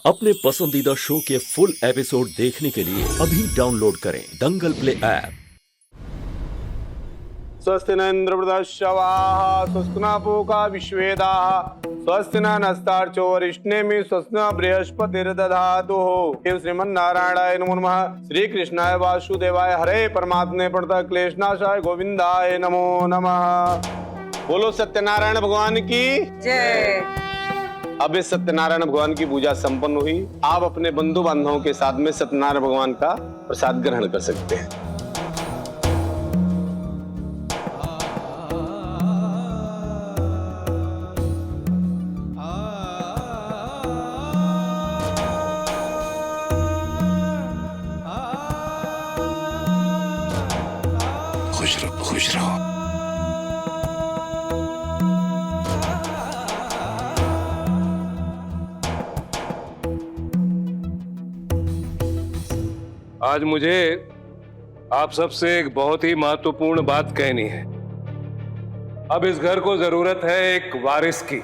अपने पसंदीदा शो के फुल एपिसोड देखने के लिए अभी डाउनलोड करें दंगल प्ले ऐप। स्वस्ति न इंद्रवृद्धश्रवाः स्वस्ति न पूषा विश्वेदाः स्वस्ति न नस्तार्चो वरिष्ठनेमिः स्वस्ति न बृहस्पतिर्दधातु। देव श्रीमन्नारायणाय नमो नमः। श्री कृष्णाय वासुदेवाय हरे परमात्मे प्रणतः क्लेशनाशाय गोविंदाय नमो नमः। बोलो सत्यनारायण भगवान की जय। अब इस सत्यनारायण भगवान की पूजा संपन्न हुई। आप अपने बंधु बांधवों के साथ में सत्यनारायण भगवान का प्रसाद ग्रहण कर सकते हैं। खुश रहो, खुश रहो। आज मुझे आप सबसे एक बहुत ही महत्वपूर्ण बात कहनी है। अब इस घर को जरूरत है एक वारिस की।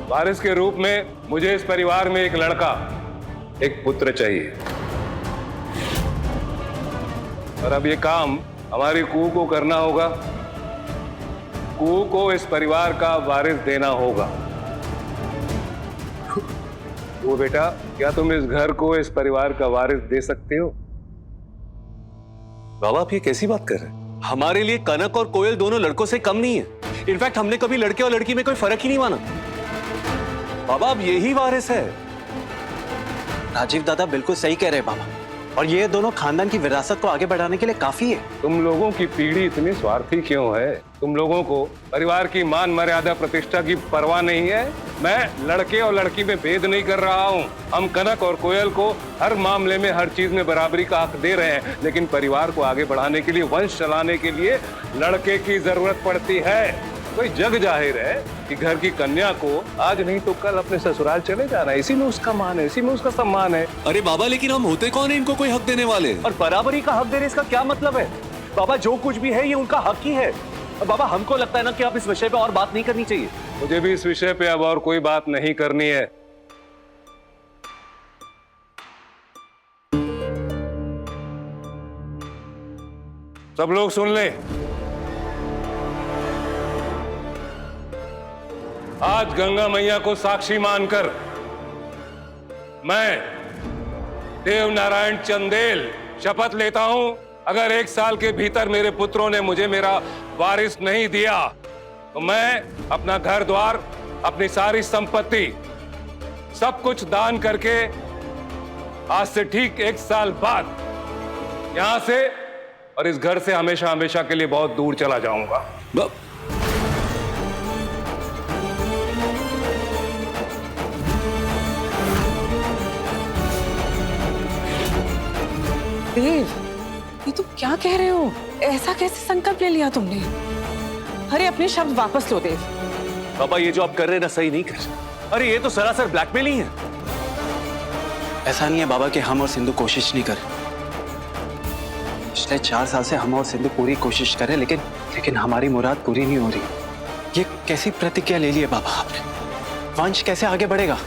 वारिस के रूप में मुझे इस परिवार में एक लड़का, एक पुत्र चाहिए। और अब ये काम हमारी कू को करना होगा। कू को इस परिवार का वारिस देना होगा। वो बेटा, क्या तुम इस घर को, इस परिवार का वारिस दे सकते हो? बाबा, आप ये कैसी बात कर रहे हैं? हमारे लिए कनक और कोयल दोनों लड़कों से कम नहीं है। इनफैक्ट हमने कभी लड़के और लड़की में कोई फर्क ही नहीं माना। बाबा, अब यही वारिस है। राजीव दादा बिल्कुल सही कह रहे हैं बाबा, और ये दोनों खानदान की विरासत को आगे बढ़ाने के लिए काफी है। तुम लोगों की पीढ़ी इतनी स्वार्थी क्यों है? तुम लोगों को परिवार की मान मर्यादा प्रतिष्ठा की परवाह नहीं है। मैं लड़के और लड़की में भेद नहीं कर रहा हूँ। हम कनक और कोयल को हर मामले में, हर चीज में बराबरी का हक दे रहे हैं, लेकिन परिवार को आगे बढ़ाने के लिए, वंश चलाने के लिए लड़के की जरूरत पड़ती है। कोई जग जाहिर है कि घर की कन्या को आज नहीं तो कल अपने ससुराल चले जाना है। इसी में उसका मान है, इसी में उसका सम्मान है। अरे बाबा, लेकिन हम होते कौन है इनको कोई हक देने वाले? और बराबरी का हक देने इसका क्या मतलब है? बाबा, जो कुछ भी है ये उनका हक ही है। और बाबा, हमको लगता है ना कि आप इस विषय पे और बात नहीं करनी चाहिए। मुझे भी इस विषय पे अब और कोई बात नहीं करनी है। सब लोग सुन ले, आज गंगा मैया को साक्षी मानकर मैं देव नारायण चंदेल शपथ लेता हूं, अगर 1 साल के भीतर मेरे पुत्रों ने मुझे मेरा वारिस नहीं दिया तो मैं अपना घर द्वार, अपनी सारी संपत्ति, सब कुछ दान करके आज से ठीक 1 साल बाद यहां से और इस घर से हमेशा हमेशा के लिए बहुत दूर चला जाऊंगा। देव, ये तुम क्या कह रहे हो? ऐसा कैसे संकल्प ले लिया तुमने? अरे अपने शब्द वापस लो देव। बाबा, ये जो आप कर रहे हैं ना, सही नहीं कर रहे। अरे ये तो सरासर ब्लैकमेल ही है। ऐसा नहीं है बाबा कि हम और सिंधु कोशिश नहीं कर। पिछले 4 साल से हम और सिंधु पूरी कोशिश कर रहे, लेकिन हमारी मुराद पूरी नहीं हो रही। ये कैसी प्रतिज्ञा ले ली है बाबा आपने? वंश कैसे आगे बढ़ेगा?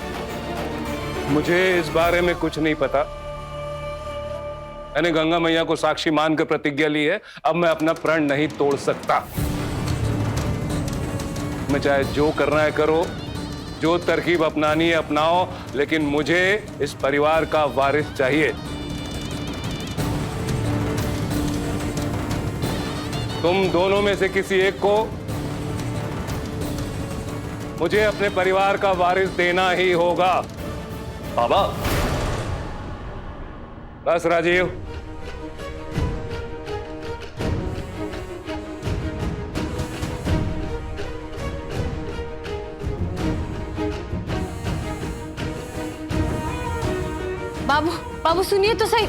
मुझे इस बारे में कुछ नहीं पता। मैंने गंगा मैया को साक्षी मानकर प्रतिज्ञा ली है। अब मैं अपना प्रण नहीं तोड़ सकता। मैं चाहे जो करना है करो, जो तरकीब अपनानी है अपनाओ, लेकिन मुझे इस परिवार का वारिस चाहिए। तुम दोनों में से किसी एक को मुझे अपने परिवार का वारिस देना ही होगा। बाबा, बस राजीव, बाबू, बाबू सुनिए तो सही।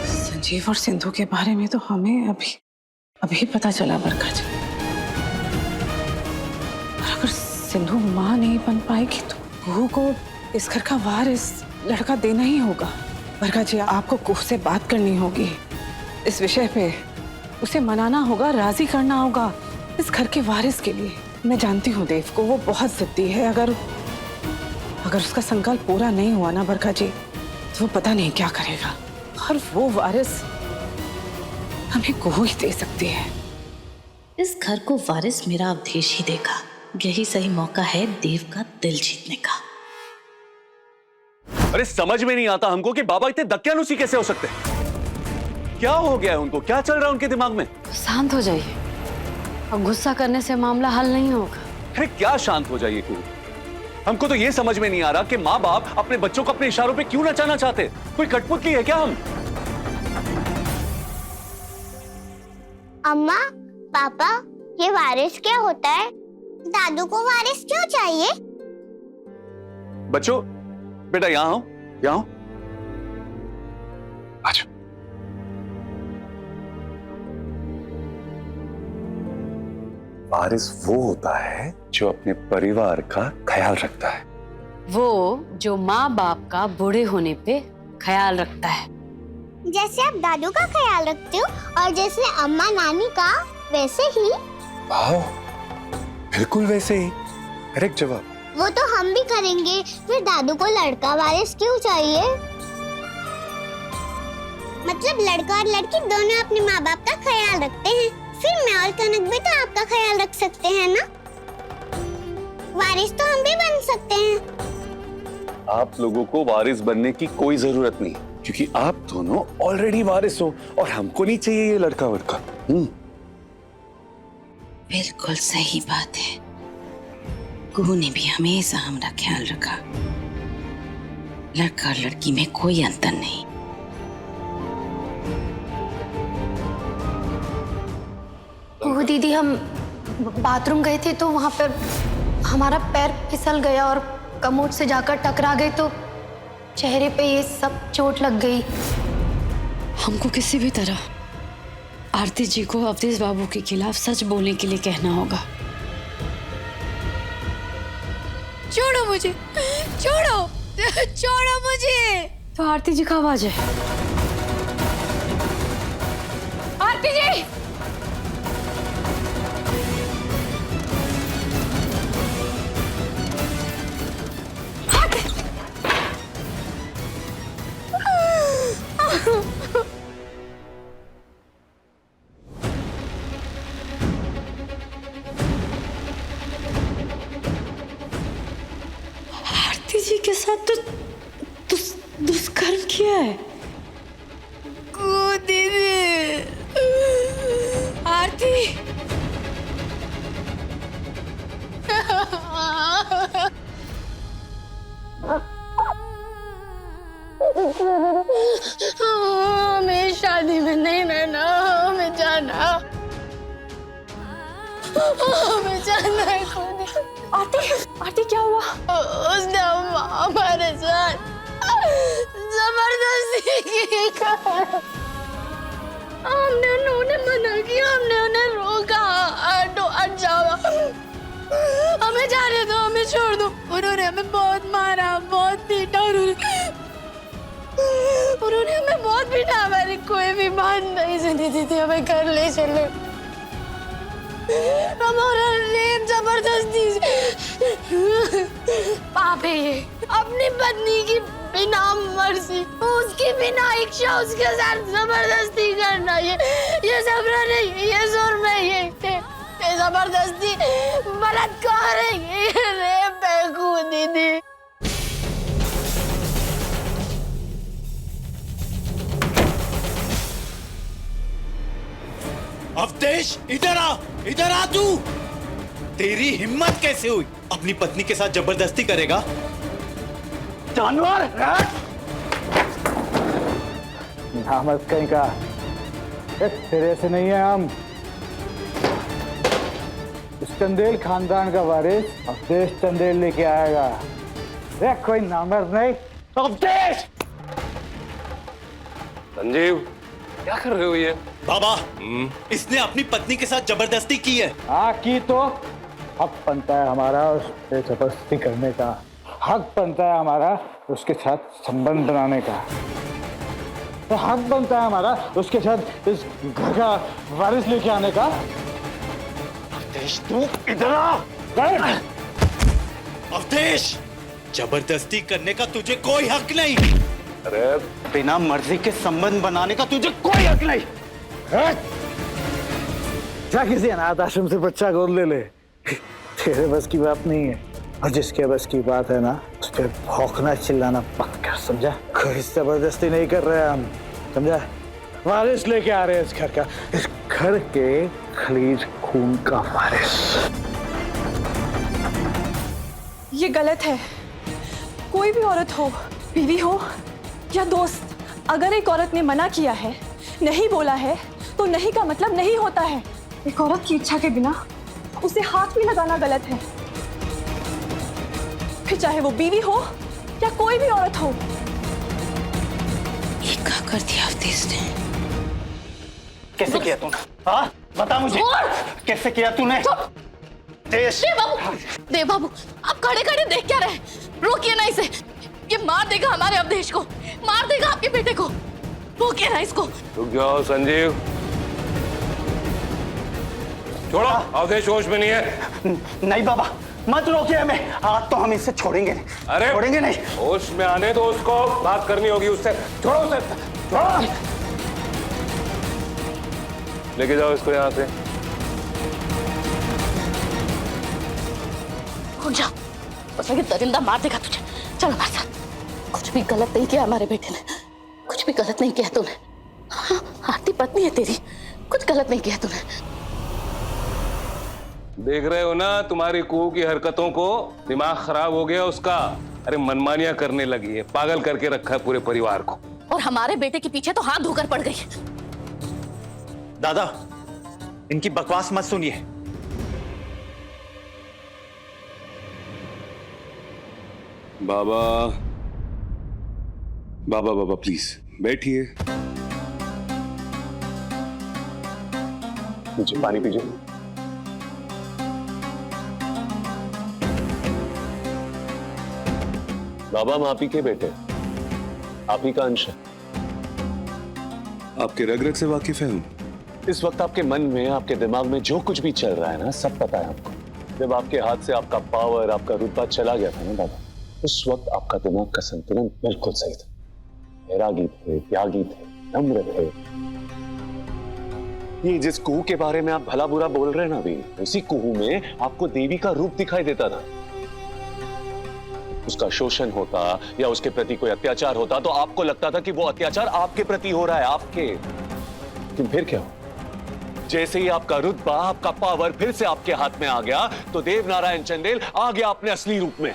संजीव और सिंधु के बारे में तो हमें अभी पता चला बरखा जी। और अगर सिंधु मां नहीं बन पाएगी तो बहू को इस घर का वारिस लड़का देना ही होगा। बरखा जी, आपको कुह से बात करनी होगी। इस विषय पे उसे मनाना होगा, राजी करना होगा इस घर के वारिस के लिए। मैं जानती हूँ देव को, वो बहुत जिद्दी है। अगर उसका संकल्प पूरा नहीं हुआ ना बरखा जी, तो वो पता नहीं क्या करेगा। और वो वारिस हमें को ही दे सकती है। इस घर को वारिस मेरा अवधेश ही देगा। यही सही मौका है देव का दिल जीतने का। अरे समझ में नहीं आता हमको कि बाबा इतने दक्यानुसी कैसे हो सकते हैं। क्या हो गया है उनको, क्या चल रहा है उनके दिमाग में? शांत हो जाइए, अब गुस्सा करने से मामला हल नहीं होगा। अरे क्या शांत हो जाइए क्यों? हमको तो ये समझ में नहीं आ रहा कि माँ बाप अपने बच्चों को अपने इशारों पे क्यों नचाना चाहते। कोई कठपुतली है क्या हम? अम्मा, पापा, ये वारिस क्या होता है? दादू को वारिस क्यों चाहिए? बच्चों, बेटा यहाँ आओ, यहाँ आओ। अच्छा। वारिस वो होता है जो अपने परिवार का ख्याल रखता है। वो जो माँ बाप का बूढ़े होने पे ख्याल रखता है। जैसे आप दादू का ख्याल रखते हो और जैसे अम्मा नानी का, वैसे ही। वाह, बिल्कुल वैसे ही। करेक्ट जवाब। वो तो हम भी करेंगे। फिर दादू को लड़का वारिस क्यों चाहिए? मतलब लड़का और लड़की दोनों अपने माँ बाप का ख्याल रखते हैं। फिर मैं और कनक भी तो आपका ख्याल रख सकते हैं ना? वारिस तो हम भी बन सकते हैं। आप लोगों को वारिस बनने की कोई जरूरत नहीं, क्योंकि आप दोनों ऑलरेडी वारिस हो और हमको नहीं चाहिए ये लड़का वड़का। बिल्कुल सही बात है। कुहू ने भी हमेशा हमारा ख्याल रखा। लड़का और लड़की में कोई अंतर नहीं। कुहू दीदी, हम बाथरूम गए थे तो वहां पर हमारा पैर फिसल गया और कमोड से जाकर टकरा गए तो चेहरे पे ये सब चोट लग गई। हमको किसी भी तरह आरती जी को अवधेश बाबू के खिलाफ सच बोलने के लिए कहना होगा। छोड़ो मुझे, छोड़ो, छोड़ो मुझे। तो आरती जी का आवाज है। आरती जी! आरती जी के साथ तो दुष्कर्म किया है। आरती! हमें शादी में नहीं रहना, हमें जाना, हमें जाना है। आरती क्या हुआ? उसने हमारे साथ जबरदस्ती की। हमने उन्हें मना किया, हमने उन्हें रोका, हट जाओ, हमें जाने दो, हमें छोड़ दो। उन्होंने हमें बहुत मारा, बहुत पीटा, उन्होंने हमें बहुत पीटा। हमारी कोई भी बात नहीं सुनी थी, हमें घर ले चले। हमारा रेप जबरदस्ती से। पाप है ये, अपनी पत्नी की बिना मर्जी, उसकी बिना इच्छा उसके साथ जबरदस्ती करना, ये जबरा नहीं, ये जुर्म है, ये जबरदस्ती बलात्कार है, ये रेप है। खुद दीदी, अवधेश, इधर आ तू। तेरी हिम्मत कैसे हुई? अपनी पत्नी के साथ जबरदस्ती करेगा? जानवर! नामत कहीं का। तेरे से नहीं है हम। इस चंदेल खानदान का वारिस अवधेश चंदेल लेके आएगा। कोई नामर्द नहीं। अवधेश! संजीव, क्या कर रहे हो ये? बाबा, इसने अपनी पत्नी के साथ जबरदस्ती की है। हाँ की तो हक बनता है हमारा उससे जबरदस्ती करने का। हक बनता है हमारा उसके साथ संबंध बनाने का। हक बनता है हमारा उसके साथ इस घर का वारिस लेके आने का। अवधेश तू इधर आ। अवधेश, जबरदस्ती करने का तुझे कोई हक नहीं। अरे बिना मर्जी के संबंध बनाने का तुझे कोई हक नहीं। क्या किसी अनाथ आश्रम से बच्चा गोद ले ले, तेरे बस की बात नहीं है। और जिसके बस की बात है ना, उस पर भौंकना चिल्लाना बंद कर, समझा? कोई जबरदस्ती नहीं कर रहे हम, समझा? वारिस लेके आ रहे हैं इस घर का, इस घर के खलीज खून का वारिस। ये गलत है। कोई भी औरत हो, बीवी हो या दोस्त, अगर एक औरत ने मना किया है, नहीं बोला है, तो नहीं का मतलब नहीं होता है। एक औरत की इच्छा के बिना उसे हाथ भी लगाना गलत है, फिर चाहे वो बीवी हो या कोई भी औरत हो। ये क्या कर दिया अवधेश ने? कैसे किया तूने? हाँ बता मुझे, कैसे किया तूने? देव बाबू, आप खड़े खड़े देख क्या रहे? रोकिए ना इसे, ये मार देगा हमारे अवधेश को, मार देगा आपके बेटे को। रोकिए ना इसको। रुक जाओ संजीव, छोड़ो, अवधेश होश में नहीं है। नहीं बाबा, मत रोकिए हमें, आज तो हम इसे छोड़ेंगे नहीं। अरे छोड़ेंगे नहीं। होश में आने दो उसको, बात करनी होगी उससे। छोड़ो उसे, छोड़ो। लेके जाओ इसको यहाँ से। उठ जा, उसमें दरिंदा मार देगा तुझे। चलो हमारे साथ। कुछ भी गलत नहीं किया हमारे बेटे ने, कुछ भी गलत नहीं किया तूने। हाँ, आरती पत्नी है तेरी, कुछ गलत नहीं किया तूने। देख रहे हो ना तुम्हारी कुहू की हरकतों को, दिमाग खराब हो गया उसका। अरे मनमानियां करने लगी है, पागल करके रखा है पूरे परिवार को। और हमारे बेटे के पीछे तो हाथ धोकर पड़ गई। दादा, इनकी बकवास मत सुनिए। बाबा बाबा बाबा प्लीज बैठिए। मुझे पानी पीजिए। बाबा हम आप ही के बेटे, आप ही का अंश है। आपके रग रग से वाकिफ है हम। इस वक्त आपके मन में, आपके दिमाग में जो कुछ भी चल रहा है ना, सब पता है हमको। जब आपके हाथ से आपका पावर, आपका रुतबा चला गया था ना बाबा, उस वक्त आपका दिमाग का संतुलन बिल्कुल सही था। वैरागी थे, त्यागी थे, नम्र थे। ये जिस कुहू के बारे में आप भला बुरा बोल रहे हैं ना अभी, उसी कुहू में आपको देवी का रूप दिखाई देता था। उसका शोषण होता या उसके प्रति कोई अत्याचार होता तो आपको लगता था कि वो अत्याचार आपके प्रति हो रहा है, आपके। लेकिन फिर क्या हो? जैसे ही आपका रुतबा, आपका पावर फिर से आपके हाथ में आ गया, तो देव नारायण चंदेल आ गया अपने असली रूप में।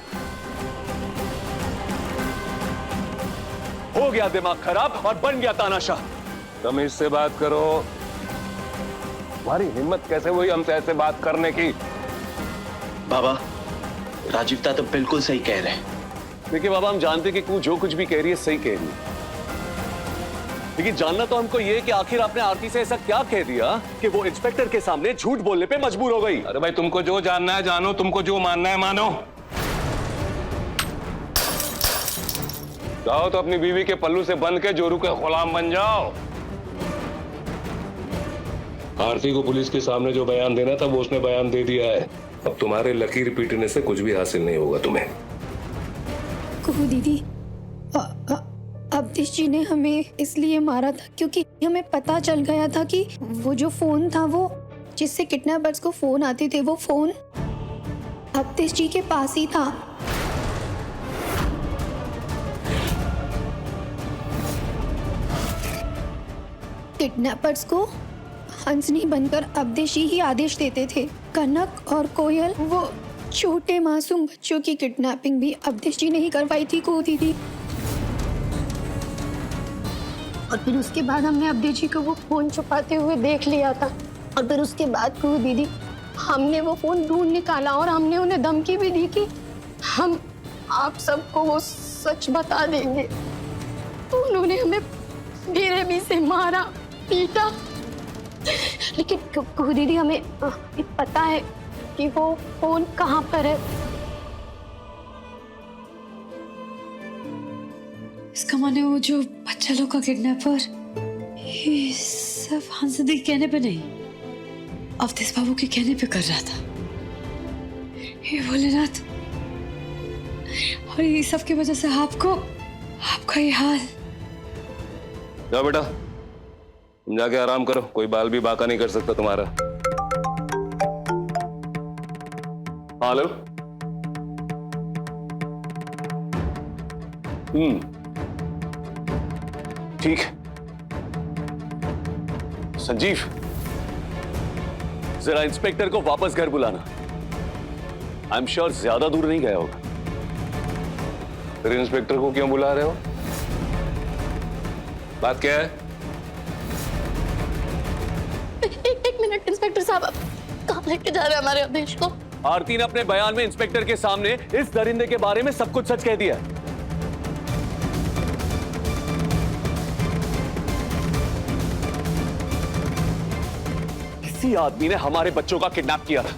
हो गया दिमाग खराब और बन गया तानाशाह। तमीज से बात करो। तुम्हारी हिम्मत कैसे हुई हमसे ऐसे बात करने की? बाबा, राजीवता तो बिल्कुल सही कह रहे हैं। देखिए बाबा, हम जानते कि जो कुछ भी कह रही है सही कह रही है, लेकिन जानना तो हमको ये है कि आखिर आपने आरती से ऐसा क्या कह दिया कि वो इंस्पेक्टर के सामने झूठ बोलने पे मजबूर हो गई। अरे भाई, तुमको जो जानना है जानो, तुमको जो मानना है मानो। जाओ तो अपनी बीवी के पल्लू से बंध के जोरू के गुलाम बन जाओ। आरती को पुलिस के सामने जो बयान देना था वो उसने बयान दे दिया है। अब तुम्हारे लकीर पीटने से कुछ भी हासिल नहीं होगा तुम्हें। कुहू दीदी, अवधेश जी ने हमें इसलिए मारा था क्योंकि हमें पता चल गया था कि वो जो फोन था, वो जिससे किडनैपर्स को फोन आते थे, वो फोन अवधेश जी के पास ही था। किडनैपर्स को हंसनी बनकर अवधेश जी ही आदेश देते थे। कनक और कोयल, वो छोटे मासूम बच्चों की किडनैपिंग भी अवधेश जी ने ही करवाई थी कुहू दीदी। और फिर उसके बाद हमने अवधेश जी को वो फोन छुपाते हुए देख लिया था। और फिर उसके बाद कुहू दीदी, हमने वो फोन ढूंढ निकाला और हमने उन्हें धमकी भी दी कि हम आप सबको वो सच बता देंगे। तो उन्होंने हमें बेरहमी से मारा, पीटा। लेकिन कुहू दीदी, हमें पता है कि वो फोन कहाँ पर है। इसका माने वो जो बच्चा लोग का किडनैपर, ये सब हंसदी के कहने पे नहीं, अवधेश बाबू के कहने पे कर रहा था। हे भोलेनाथ, और ये सब की वजह से आपका ये हाल। जाओ बेटा, तुम जाके आराम करो, कोई बाल भी बांका नहीं कर सकता तुम्हारा। हेलो। ठीक है संजीव, जरा इंस्पेक्टर को वापस घर बुलाना। आई एम श्योर ज्यादा दूर नहीं गया होगा। फिर इंस्पेक्टर को क्यों बुला रहे हो? बात क्या है? एक मिनट इंस्पेक्टर साहब, कहाँ लेके जा रहे हैं हमारे अवधेश को? आरती ने अपने बयान में इंस्पेक्टर के सामने इस दरिंदे के बारे में सब कुछ सच कह दिया। किसी आदमी ने हमारे बच्चों का किडनैप किया था।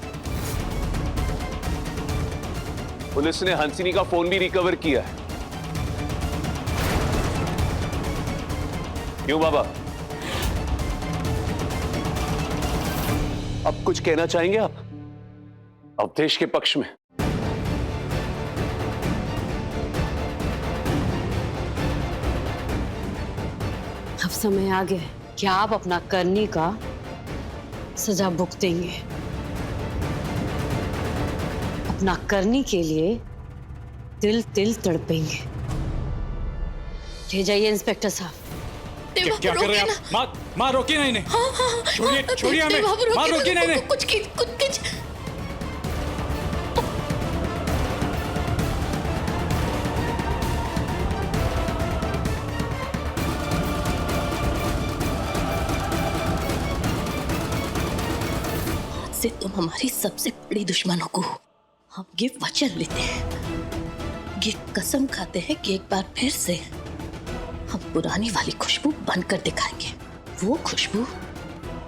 पुलिस ने हंसिनी का फोन भी रिकवर किया है। क्यों बाबा, अब कुछ कहना चाहेंगे आप अवधेश के पक्ष में? अब समय आ गया कि आप अपना करनी का सजा भुगतेंगे। अपना करनी के लिए तिल तिल तड़पेंगे। ले जाइए इंस्पेक्टर साहब। क्या कर रहे हैं आप? माँ रोकिए ना इन्हें। छोड़िए हमें। माँ रोकिए ना इन्हें। कुछ से तुम हमारी सबसे बड़ी दुश्मनों को हम ये वचन लेते हैं, ये कसम खाते हैं कि एक बार फिर से हम पुरानी वाली खुशबू बनकर दिखाएंगे। वो खुशबू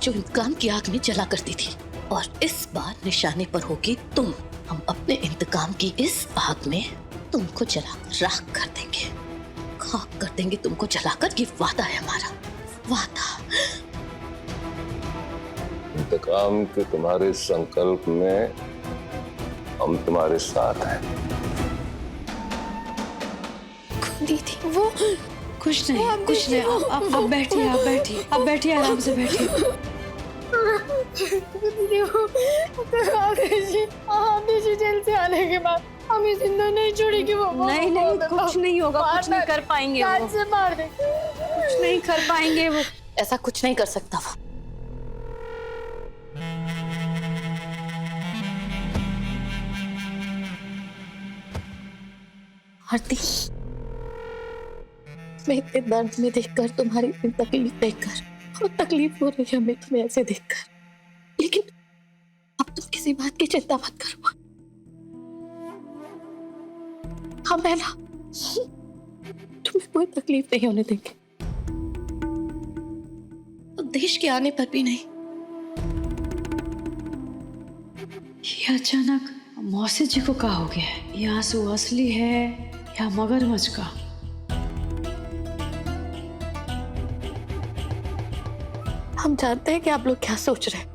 जो इंतकाम की आग में जला करती थी, और इस बार निशाने पर होगी तुम। हम अपने इंतकाम की इस आग में तुमको जलाकर राख कर देंगे, खाक कर देंगे तुमको जलाकर। ये वादा है हमारा, वादा। इंतकाम के तुम्हारे संकल्प में हम तुम्हारे साथ हैं। दीदी वो कुछ नहीं। आप बैठिए आराम से बैठिए। दीदी अवधेश जेल से आने के बाद हमें जिंदा नहीं छोड़ेगी वो। नहीं कुछ नहीं होगा, कुछ नहीं कर पाएंगे वो। से मार दे। कुछ नहीं कर पाएंगे वो। ऐसा कुछ नहीं कर सकता वो। आरती, मैं इतने दर्द में देखकर, तुम्हारी इतनी तकलीफ देखकर, बहुत तकलीफ हो रही है हमें तुम्हें ऐसे देखकर, लेकिन अब तुम किसी बात की चिंता मत करो। हम है ना, तुम्हें कोई तकलीफ नहीं होने देंगे। देश के आने पर भी नहीं। ये अचानक मौसी जी को क्या हो गया है? ये आंसू असली है या मगरमच्छ का? हम जानते हैं कि आप लोग क्या सोच रहे हैं।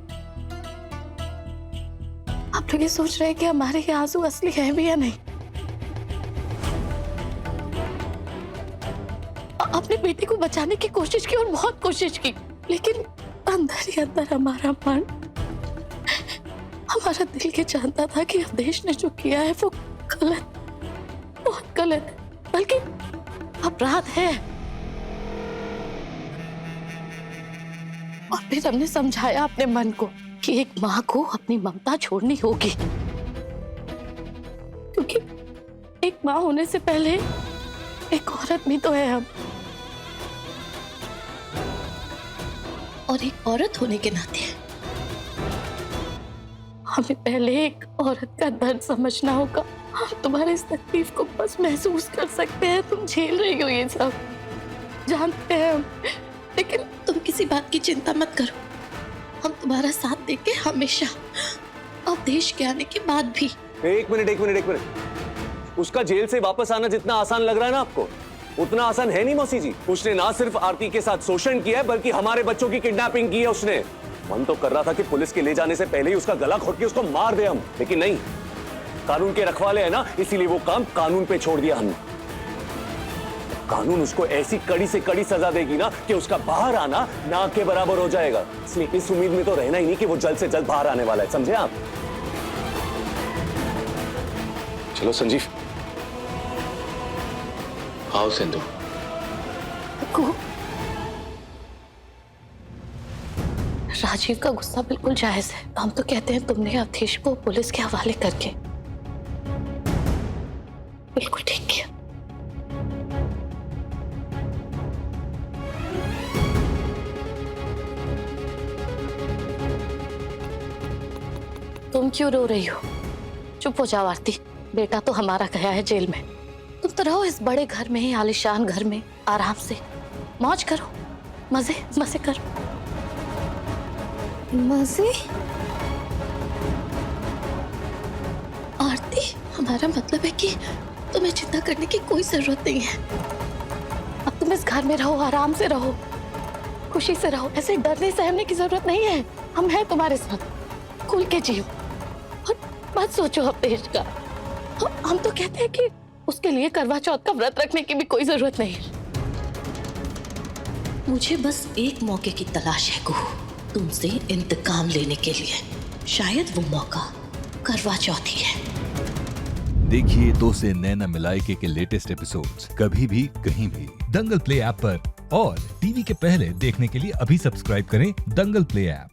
आप लोग ये सोच रहे हैं कि हमारे ये आंसू असली है भी या नहीं। अपने बेटे को बचाने की कोशिश की, और बहुत कोशिश की, लेकिन अंदर ही अंदर हमारा मन, हमारा दिल ये जानता था कि अवधेश ने जो किया है वो गलत, बहुत गलत है, बल्कि अपराध है। और फिर हमने समझाया अपने मन को कि एक माँ को अपनी ममता छोड़नी होगी, क्योंकि एक माँ होने से पहले एक औरत भी तो है हम। और एक औरत होने के नाते हमें पहले एक औरत का दर्द समझना होगा। हम तुम्हारे इस तकलीफ को बस महसूस कर सकते हैं। तुम झेल रही हो ये सब, जानते हैं हम, लेकिन तुम किसी बात की चिंता मत करो। हम तुम्हारा साथ देंगे हमेशा, अवधेश के आने के बाद भी। एक मिनट। उसका जेल से वापस आना जितना आसान लग रहा है ना आपको, उतना आसान है नहीं मौसी जी। उसने ना सिर्फ आरती के साथ शोषण किया है बल्कि हमारे बच्चों की किडनैपिंग की है उसने। मन तो कर रहा था कि पुलिस के ले जाने से पहले ही उसका गला घोट के उसको मार दे हम, लेकिन नहीं, कानून के रखवाले है ना, इसीलिए वो काम कानून पे छोड़ दिया हमने। कानून उसको ऐसी कड़ी से कड़ी सजा देगी ना कि उसका बाहर आना ना के बराबर हो जाएगा। इसलिए इस उम्मीद में तो रहना ही नहीं कि वो जल्द से जल्द बाहर आने वाला है, समझे आप? चलो संजीव। आओ सिंधु। राजीव का गुस्सा बिल्कुल जायज है। हम तो कहते हैं तुमने अवधेश को पुलिस के हवाले करके बिल्कुल ठीक किया। तुम क्यों रो रही हो? चुप हो जाओ आरती। बेटा तो हमारा गया है जेल में। तुम तो रहो इस बड़े घर में, आलीशान घर में, आराम से मौज करो, मजे मजे करो। मजे? आरती, हमारा मतलब है कि तुम्हें चिंता करने की कोई जरूरत नहीं है। अब तुम इस घर में रहो, आराम से रहो, खुशी से रहो। ऐसे डरने सहमने की जरूरत नहीं है। हम हैं तुम्हारे साथ। खुल के जियो और मत सोचो अवधेश का। हम तो कहते हैं कि उसके लिए करवा चौथ का व्रत रखने की भी कोई जरूरत नहीं है। मुझे बस एक मौके की तलाश है कुहू, तुमसे इंतकाम लेने के लिए। शायद वो मौका करवा चौथ ही है। देखिए 2 से नैना मिलाइके के लेटेस्ट एपिसोड्स कभी भी कहीं भी दंगल प्ले ऐप पर, और टीवी के पहले देखने के लिए अभी सब्सक्राइब करें दंगल प्ले ऐप।